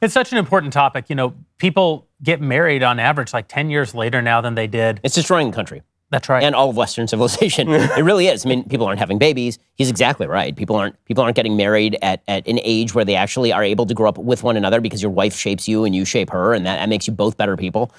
It's such an important topic. People get married on average like 10 years later now than they did. It's destroying the country. That's right. And all of Western civilization. It really is. I mean, people aren't having babies. He's exactly right. People aren't getting married at an age where they actually are able to grow up with one another because your wife shapes you and you shape her, and that makes you both better people.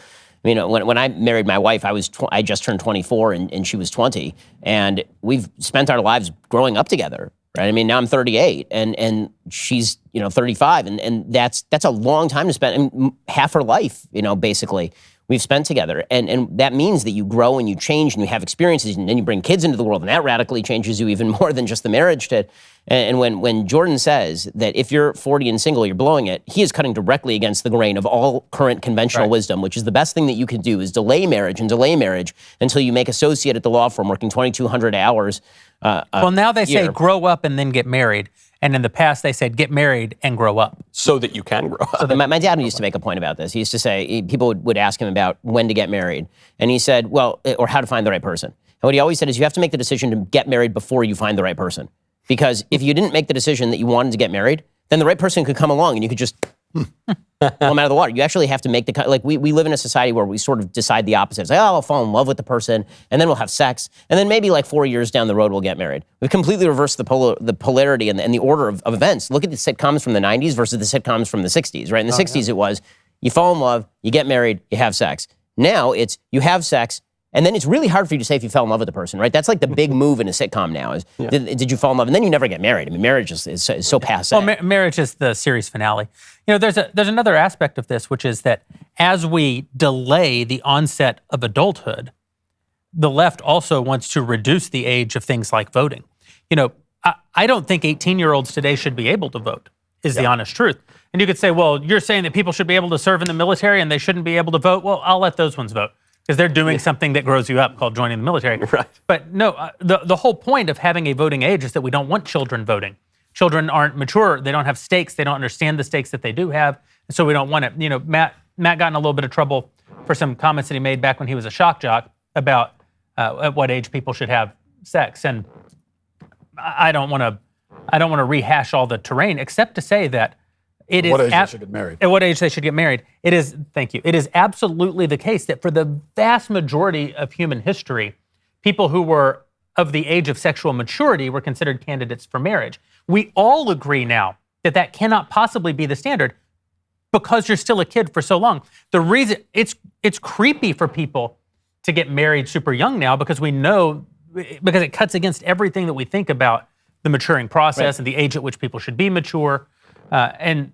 When I married my wife, I just turned 24 and she was 20, and we've spent our lives growing up together. Right? I mean, now I'm 38 and she's 35, and that's a long time to spend. Half her life, basically, we've spent together. And that means that you grow and you change and you have experiences, and then you bring kids into the world, and that radically changes you even more than just the marriage did. And when Jordan says that if you're 40 and single, you're blowing it, he is cutting directly against the grain of all current conventional wisdom, which is the best thing that you can do is delay marriage until you make associate at the law firm working 2,200 hours. Well, now they say grow up and then get married. And in the past, they said get married and grow up. So that you can grow up. So my dad used to make a point about this. He used to say, people would ask him about when to get married. And he said, or how to find the right person. And what he always said is you have to make the decision to get married before you find the right person. Because if you didn't make the decision that you wanted to get married, then the right person could come along and you could just pull them out of the water. You actually have to make we live in a society where we sort of decide the opposite. It's like, I'll fall in love with the person, and then we'll have sex, and then maybe 4 years down the road we'll get married. We've completely reversed the polarity and the order of events. Look at the sitcoms from the 90s versus the sitcoms from the 60s, right? In the 60s it was, you fall in love, you get married, you have sex. Now it's, you have sex, and then it's really hard for you to say if you fell in love with the person, right? That's like the big move in a sitcom now is, did you fall in love? And then you never get married. I mean, marriage is so passé. Well, marriage is the series finale. There's another aspect of this, which is that as we delay the onset of adulthood, the left also wants to reduce the age of things like voting. I don't think 18-year-olds today should be able to vote, is the honest truth. And you could say, well, you're saying that people should be able to serve in the military and they shouldn't be able to vote? Well, I'll let those ones vote, because they're doing something that grows you up called joining the military. Right. But no, the whole point of having a voting age is that we don't want children voting. Children aren't mature. They don't have stakes. They don't understand the stakes that they do have. And so we don't want it. Matt got in a little bit of trouble for some comments that he made back when he was a shock jock about at what age people should have sex. And I don't want to rehash all the terrain, except to say that it is what age they should get married. At what age they should get married. It is, thank you. It is absolutely the case that for the vast majority of human history, people who were of the age of sexual maturity were considered candidates for marriage. We all agree now that cannot possibly be the standard because you're still a kid for so long. The reason it's creepy for people to get married super young now because it cuts against everything that we think about the maturing process and the age at which people should be mature. And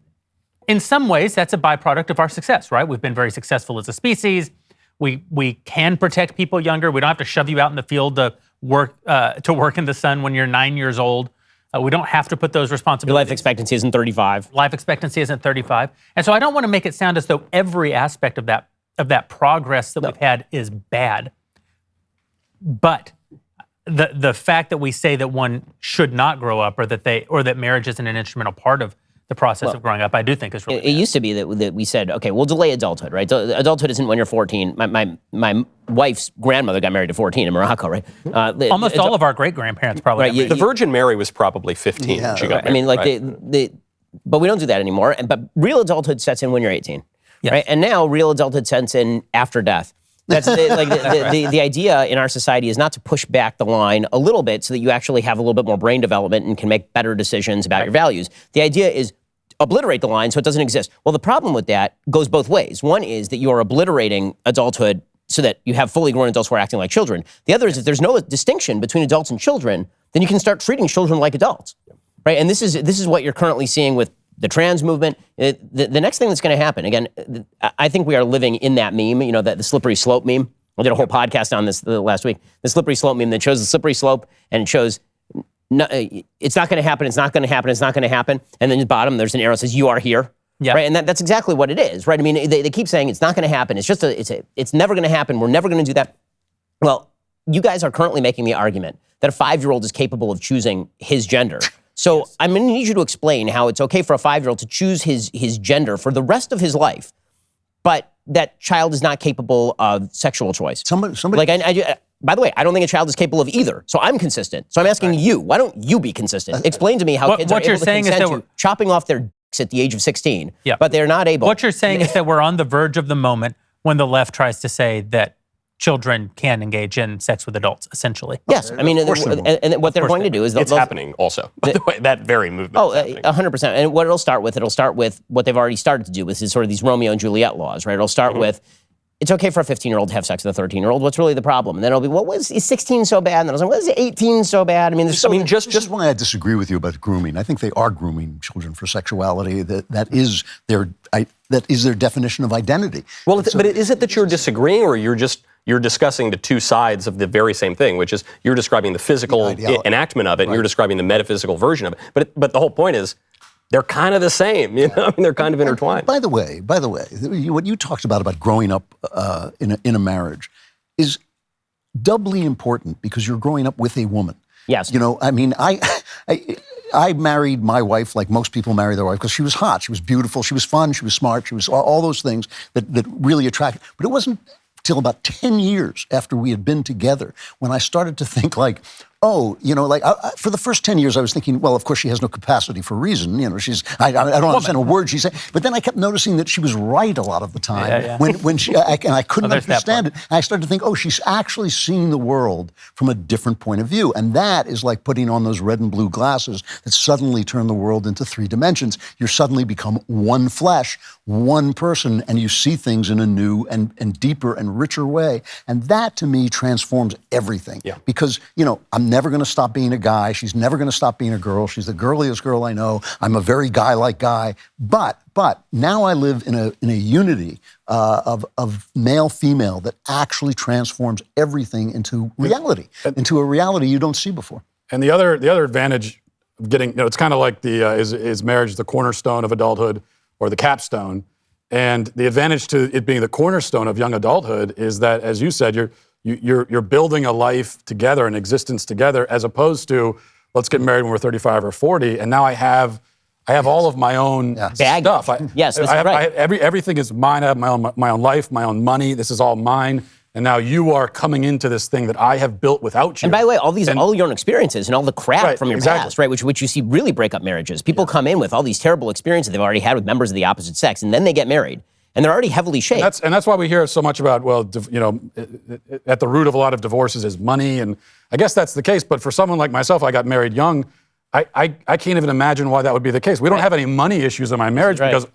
in some ways, that's a byproduct of our success, right? We've been very successful as a species. We can protect people younger. We don't have to shove you out in the field to work in the sun when you're 9 years old. We don't have to put those responsibilities. Your life expectancy isn't 35. Life expectancy isn't 35. And so I don't want to make it sound as though every aspect of that progress that we've had is bad. But the fact that we say that one should not grow up or that marriage isn't an instrumental part of the process of growing up, I do think is really bad. It used to be that we said, okay, we'll delay adulthood, right? So adulthood isn't when you're 14. My wife's grandmother got married at 14 in Morocco, right? Almost all of our great-grandparents probably got married. The Virgin Mary was probably 15 when she got married. I mean, but we don't do that anymore. But real adulthood sets in when you're 18, right? And now real adulthood sets in after death. That's the idea in our society is not to push back the line a little bit so that you actually have a little bit more brain development and can make better decisions about your values. The idea is obliterate the line so it doesn't exist. Well, the problem with that goes both ways. One is that you are obliterating adulthood so that you have fully grown adults who are acting like children. The other is if there's no distinction between adults and children, then you can start treating children like adults, right? And this is what you're currently seeing with the trans movement. The next thing that's going to happen, again, I think we are living in that meme, the slippery slope meme. I did a whole podcast on this last week. The slippery slope meme that shows the slippery slope and it shows it's not going to happen, it's not going to happen, it's not going to happen. And then at the bottom, there's an arrow that says, you are here. Right? And that's exactly what it is, right? I mean, they keep saying it's not going to happen. It's just it's never going to happen. We're never going to do that. Well, you guys are currently making the argument that a 5-year-old is capable of choosing his gender. So I'm going to need you to explain how it's okay for a 5-year-old to choose his gender for the rest of his life, but that child is not capable of sexual choice. Somebody. By the way, I don't think a child is capable of either. So I'm consistent. So I'm asking you, why don't you be consistent? Explain to me how kids are able to consent to chopping off their at the age of 16, Yeah. but they're not able. What you're saying is that we're on the verge of the moment when the left tries to say that children can engage in sex with adults, essentially. Yes, I mean, and what they're going to do is it's happening also. By the way, that very movement. Oh, 100%. And what it'll start with what they've already started to do, which is sort of these Romeo and Juliet laws, right? It'll start with, it's okay for a 15-year-old to have sex with a 13-year-old. What's really the problem? And then it'll be, well, is 16 so bad? And then I was like, well, is 18 so bad? I mean, This is why I disagree with you about grooming. I think they are grooming children for sexuality. That is their definition of identity. Well, but is it that you're disagreeing, or you're discussing the two sides of the very same thing, which is you're describing the physical enactment of it, and you're describing the metaphysical version of it. But the whole point is, they're kind of the same, you know. I mean, they're kind of intertwined. By the way, what you talked about growing up in a marriage is doubly important because you're growing up with a woman. Yes. You know, I mean, I married my wife like most people marry their wife because she was hot, she was beautiful, she was fun, she was smart, she was all those things that really attracted. But it wasn't till about 10 years after we had been together when I started to think like, oh, you know, like for the first 10 years I was thinking, well, of course she has no capacity for reason. You know, I don't understand a word she said. But then I kept noticing that she was right a lot of the time when she, and I couldn't understand it. And I started to think, oh, she's actually seeing the world from a different point of view. And that is like putting on those red and blue glasses that suddenly turn the world into 3 dimensions. You suddenly become one flesh, one person, and you see things in a new and deeper and richer way. And that to me transforms everything. Yeah. Because, you know, I'm never going to stop being a guy. She's never going to stop being a girl. She's the girliest girl I know. I'm a very guy-like guy. But now I live in a unity of male-female that actually transforms everything into reality, into a reality you don't see before. And the other advantage of getting, you know, it's kind of like is marriage the cornerstone of adulthood or the capstone? And the advantage to it being the cornerstone of young adulthood is that, as you said, you're building a life together, an existence together, as opposed to let's get married when we're 35 or 40, and now I have all of my own stuff. Everything is mine. I have my own life, my own money. This is all mine. And now you are coming into this thing that I have built without you. And by the way, all your own experiences and all the crap from your past, right, which you see really break up marriages. People come in with all these terrible experiences they've already had with members of the opposite sex, and then they get married. And they're already heavily shaped. And that's why we hear so much about, well, you know, at the root of a lot of divorces is money. And I guess that's the case. But for someone like myself, I got married young. I can't even imagine why that would be the case. We don't have any money issues in my marriage because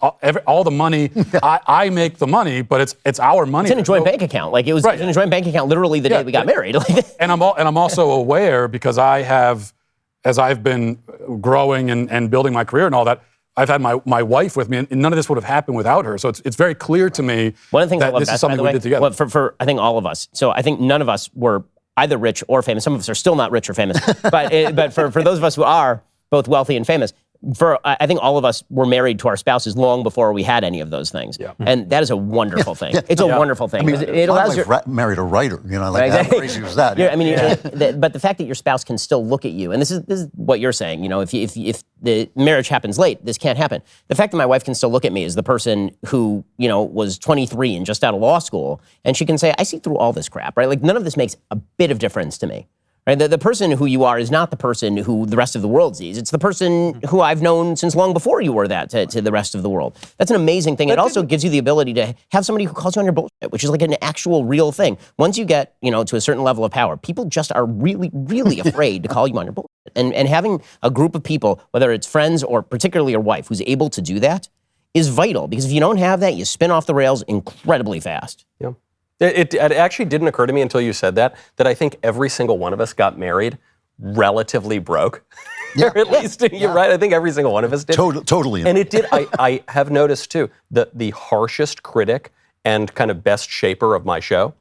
all the money, I make the money, but it's our money. It's in a joint bank account. Like it was in a joint bank account literally the day we got married. And I'm also aware because as I've been growing and building my career and all that, I've had my wife with me, and none of this would have happened without her. So it's very clear to me that this is something we did together. Well, for I think all of us. So I think none of us were either rich or famous. Some of us are still not rich or famous. but for those of us who are both wealthy and famous, I think all of us were married to our spouses long before we had any of those things. Yeah. And that is a wonderful thing. It's a wonderful thing. I mean, it allows you married a writer, you know, like how crazy was that? I mean, but the fact that your spouse can still look at you, and this is what you're saying, you know, if the marriage happens late, this can't happen. The fact that my wife can still look at me as the person who, you know, was 23 and just out of law school, and she can say, I see through all this crap, right? Like none of this makes a bit of difference to me. Right? The person who you are is not the person who the rest of the world sees. It's the person who I've known since long before you were that to the rest of the world. That's an amazing thing. It also gives you the ability to have somebody who calls you on your bullshit, which is like an actual real thing. Once you get, you know, to a certain level of power, people just are really, really afraid to call you on your bullshit. And having a group of people, whether it's friends or particularly your wife, who's able to do that is vital. Because if you don't have that, you spin off the rails incredibly fast. Yeah. It actually didn't occur to me until you said that I think every single one of us got married relatively broke. Yeah. Or at least, you're right, I think every single one of us did. Totally. And it did, I have noticed too, that the harshest critic and kind of best shaper of my show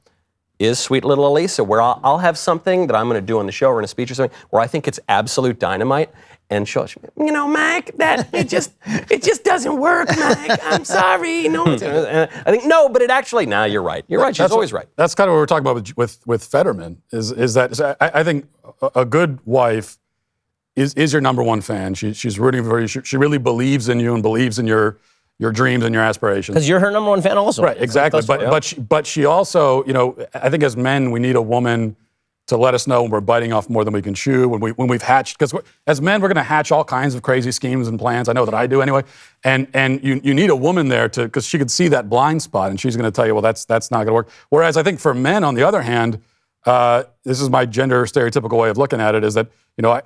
is sweet little Elisa, where I'll have something that I'm going to do on the show or in a speech or something where I think it's absolute dynamite. And she'll, you know, Mike, it just doesn't work, Mike. I'm sorry. No, and I think no, but it actually. Nah, you're right. You're right. She's always right. That's kind of what we're talking about with Fetterman. Is that I think a good wife is your number one fan. She's rooting for you. She really believes in you and believes in your dreams and your aspirations. Because you're her number one fan, also. Right. Exactly. But she also, you know, I think as men we need a woman to let us know when we're biting off more than we can chew, when we've hatched, because as men, we're going to hatch all kinds of crazy schemes and plans. I know that I do anyway. And you need a woman there because she could see that blind spot, and she's going to tell you, well, that's not going to work. Whereas I think for men, on the other hand, this is my gender stereotypical way of looking at it, is that,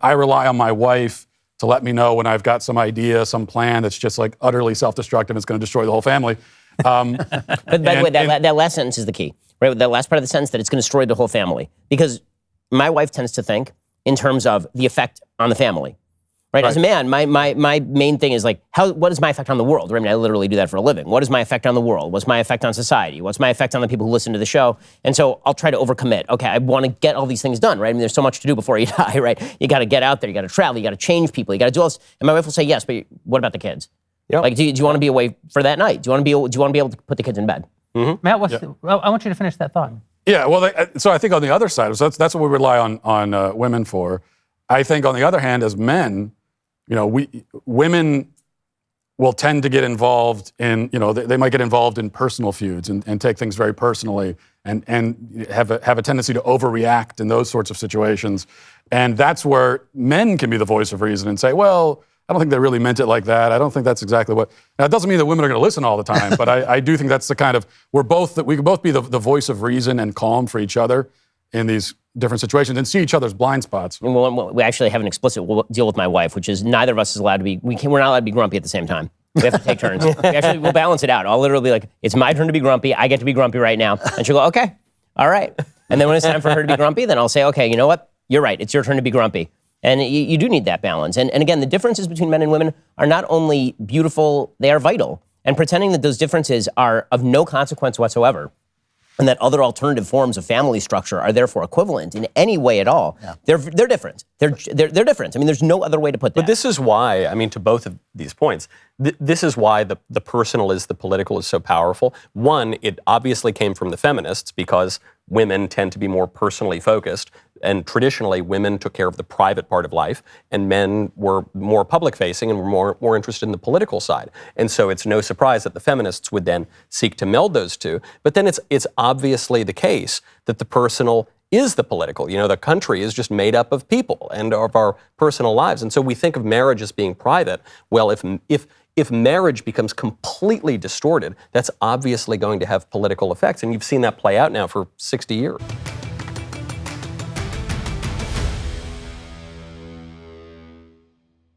I rely on my wife to let me know when I've got some idea, some plan that's just like utterly self-destructive. It's going to destroy the whole family. But by the way, that last sentence is the key, right? That last part of the sentence, that it's going to destroy the whole family. Because my wife tends to think in terms of the effect on the family, right? As a man, my main thing is like, what is my effect on the world? I mean, I literally do that for a living. What is my effect on the world? What's my effect on society? What's my effect on the people who listen to the show? And so I'll try to overcommit. Okay, I want to get all these things done, right? I mean, there's so much to do before you die, right? You got to get out there, you got to travel, you got to change people, you got to do all this. And my wife will say, yes, but what about the kids? Yep. Like, do you want to be away for that night? Do you want to be able to put the kids in bed? Mm-hmm. Matt, I want you to finish that thought. Yeah, well, so I think on the other side, so that's what we rely on women for. I think on the other hand, as men, women will tend to get involved in, they might get involved in personal feuds and take things very personally and have a tendency to overreact in those sorts of situations. And that's where men can be the voice of reason and say, well, I don't think they really meant it like that. I don't think that's exactly what. Now, it doesn't mean that women are going to listen all the time, but I do think that's the kind of, we can both be the voice of reason and calm for each other in these different situations and see each other's blind spots. Well, we actually have an explicit deal with my wife, which is neither of us is allowed to be, we're not allowed to be grumpy at the same time. We have to take turns. We'll balance it out. I'll literally be like, it's my turn to be grumpy. I get to be grumpy right now. And she'll go, okay, all right. And then when it's time for her to be grumpy, then I'll say, okay, you know what? You're right. It's your turn to be grumpy. And you do need that balance. And again, the differences between men and women are not only beautiful, they are vital. And pretending that those differences are of no consequence whatsoever, and that other alternative forms of family structure are therefore equivalent in any way at all, they're different. They're different. I mean, there's no other way to put that. But this is why, I mean, to both of these points, this is why the personal is the political is so powerful. One, it obviously came from the feminists because women tend to be more personally focused. And traditionally, women took care of the private part of life, and men were more public-facing and were more interested in the political side. And so it's no surprise that the feminists would then seek to meld those two. But then it's obviously the case that the personal is the political. The country is just made up of people and of our personal lives. And so we think of marriage as being private. Well, if marriage becomes completely distorted, that's obviously going to have political effects. And you've seen that play out now for 60 years.